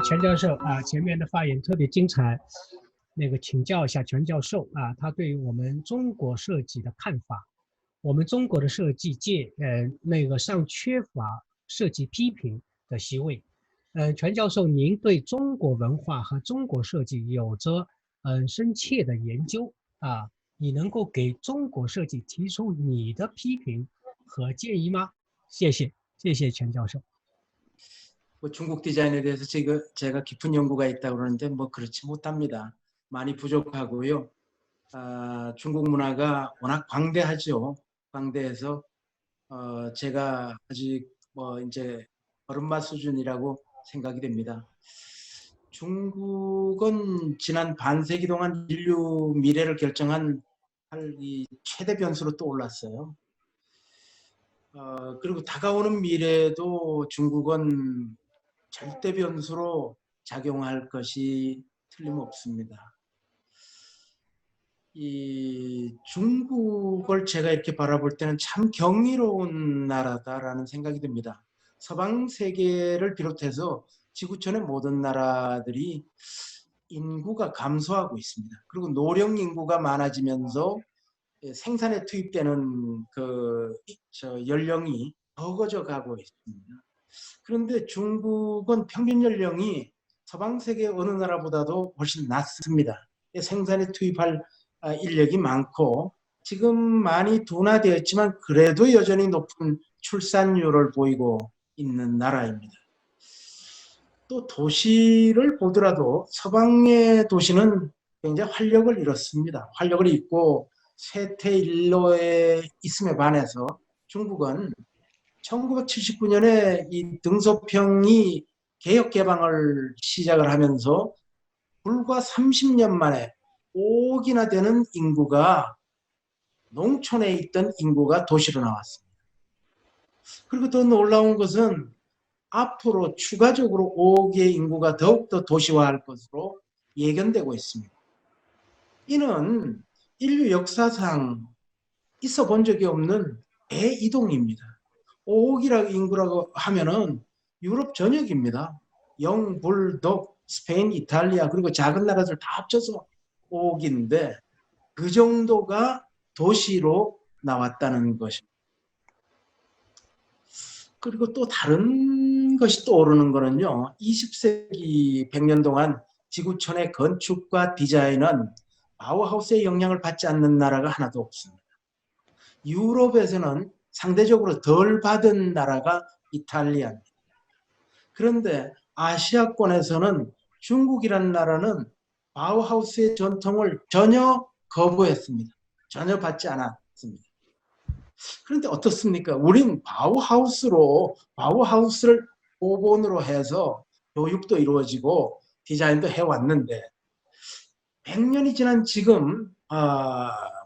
钱教授前面的发言特别精彩，请教一下钱教授他对于我们中国设计的看法。我们中国的设计界，尚缺乏设计批评的席位。钱教授，您对中国文化和中国设计有着深切的研究你能够给中国设计提出你的批评和建议吗？谢谢，谢谢钱教授。 중국 디자인에 대해서 제가 깊은 연구가 있다고 그러는데 그렇지 못합니다. 많이 부족하고요. 중국 문화가 워낙 광대하죠. 광대해서 제가 아직 이제 어른맛 수준이라고 생각이 됩니다. 중국은 지난 반세기 동안 인류 미래를 결정한 이 최대 변수로 떠올랐어요. 그리고 다가오는 미래도 중국은 절대 변수로 작용할 것이 틀림없습니다. 이 중국을 제가 이렇게 바라볼 때는 참 경이로운 나라다라는 생각이 듭니다. 서방 세계를 비롯해서 지구촌의 모든 나라들이 인구가 감소하고 있습니다. 그리고 노령 인구가 많아지면서 생산에 투입되는 연령이 적어져 가고 있습니다. 그런데 중국은 평균 연령이 서방 세계 어느 나라보다도 훨씬 낮습니다. 생산에 투입할 인력이 많고 지금 많이 둔화되어 있지만 그래도 여전히 높은 출산율을 보이고 있는 나라입니다. 또 도시를 보더라도 서방의 도시는 굉장히 활력을 잃었습니다. 활력을 잃고 쇠퇴일로에 있음에 반해서 중국은 1979년에 이 등소평이 개혁 개방을 시작을 하면서 불과 30년 만에 5억이나 되는 인구가 농촌에 있던 인구가 도시로 나왔습니다. 그리고 더 놀라운 것은 앞으로 추가적으로 5억의 인구가 더욱더 도시화할 것으로 예견되고 있습니다. 이는 인류 역사상 있어 본 적이 없는 대이동입니다. 5억이라고 인구라고 하면은 유럽 전역입니다. 영, 불, 독, 스페인, 이탈리아 그리고 작은 나라들 다 합쳐서 5억인데 그 정도가 도시로 나왔다는 것입니다. 그리고 또 다른 것이 떠오르는 거는요. 20세기 100년 동안 지구촌의 건축과 디자인은 바우하우스의 영향을 받지 않는 나라가 하나도 없습니다. 유럽에서는 상대적으로 덜 받은 나라가 이탈리아입니다. 그런데 아시아권에서는 중국이라는 나라는 바우하우스의 전통을 전혀 거부했습니다. 전혀 받지 않았습니다. 그런데 어떻습니까? 우린 바우하우스를 오본으로 해서 교육도 이루어지고 디자인도 해왔는데 100년이 지난 지금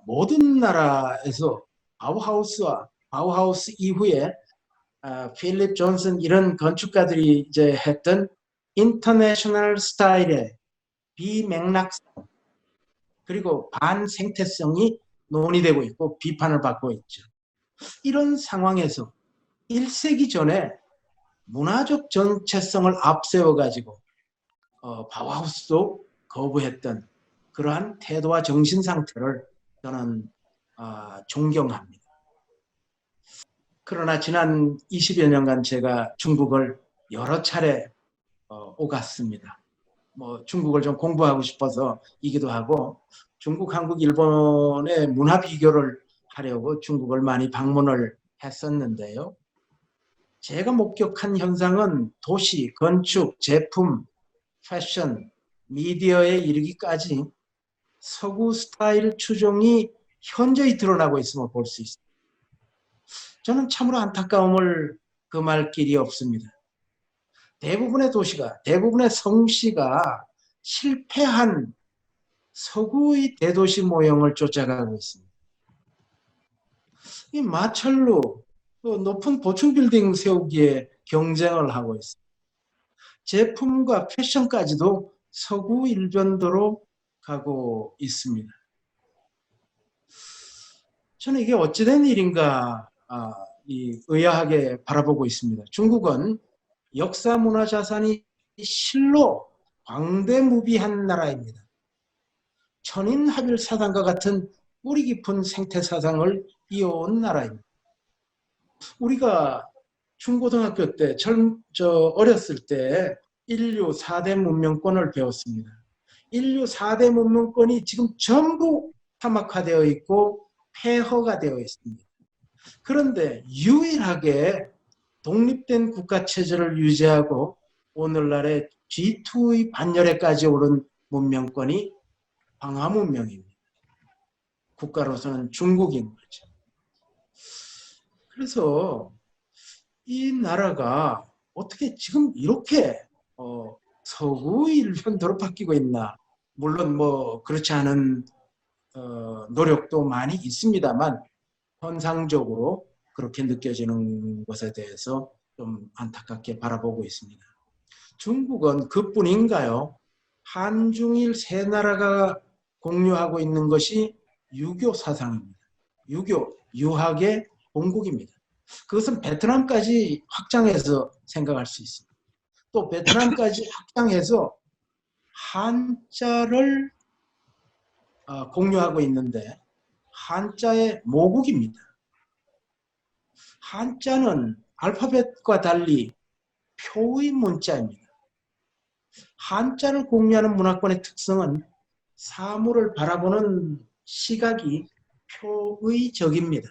모든 나라에서 바우하우스 이후에 필립 존슨 이런 건축가들이 이제 했던 인터내셔널 스타일의 비맥락성 그리고 반생태성이 논의되고 있고 비판을 받고 있죠. 이런 상황에서 1세기 전에 문화적 정체성을 앞세워가지고 바우하우스도 거부했던 그러한 태도와 정신 상태를 저는 존경합니다. 그러나 지난 20여 년간 제가 중국을 여러 차례 오갔습니다. 중국을 좀 공부하고 싶어서이기도 하고 중국, 한국, 일본의 문화 비교를 하려고 중국을 많이 방문을 했었는데요. 제가 목격한 현상은 도시, 건축, 제품, 패션, 미디어에 이르기까지 서구 스타일 추종이 현저히 드러나고 있음을 볼 수 있습니다. 저는 참으로 안타까움을 금할 길이 없습니다. 대부분의 도시가, 대부분의 성시가 실패한 서구의 대도시 모형을 쫓아가고 있습니다. 이 마철로 높은 보충 빌딩 세우기에 경쟁을 하고 있습니다. 제품과 패션까지도 서구 일변도로 가고 있습니다. 저는 이게 어찌된 일인가 의아하게 바라보고 있습니다. 중국은 역사 문화 자산이 실로 광대무비한 나라입니다. 천인합일사상과 같은 뿌리 깊은 생태사상을 이어온 나라입니다. 우리가 중고등학교 때 어렸을 때 인류 4대 문명권을 배웠습니다. 인류 4대 문명권이 지금 전부 사막화되어 있고 폐허가 되어 있습니다. 그런데 유일하게 독립된 국가체제를 유지하고 오늘날의 G2의 반열에까지 오른 문명권이 황하문명입니다. 국가로서는 중국인 거죠. 그래서 이 나라가 어떻게 지금 이렇게 서구 일편도로 바뀌고 있나. 물론 뭐 그렇지 않은 노력도 많이 있습니다만 현상적으로 그렇게 느껴지는 것에 대해서 좀 안타깝게 바라보고 있습니다. 중국은 그뿐인가요? 한중일 세 나라가 공유하고 있는 것이 유교 사상입니다. 유학의 본국입니다. 그것은 베트남까지 확장해서 생각할 수 있습니다. 또 베트남까지 확장해서 한자를 공유하고 있는데 한자의 모국입니다. 한자는 알파벳과 달리 표의 문자입니다. 한자를 공유하는 문화권의 특성은 사물을 바라보는 시각이 표의적입니다.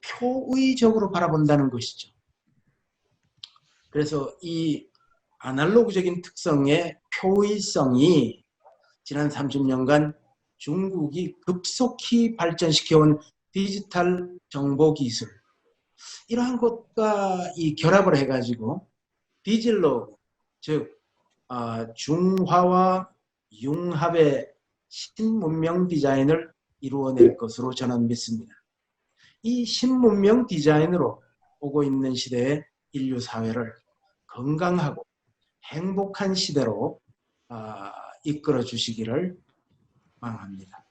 표의적으로 바라본다는 것이죠. 그래서 이 아날로그적인 특성의 표의성이 지난 30년간 중국이 급속히 발전시켜온 디지털 정보기술, 이러한 것과 이 결합을 해가지고 디질로그, 즉 중화와 융합의 신문명 디자인을 이루어낼 것으로 저는 믿습니다. 이 신문명 디자인으로 오고 있는 시대의 인류 사회를 건강하고 행복한 시대로 이끌어 주시기를 망합니다.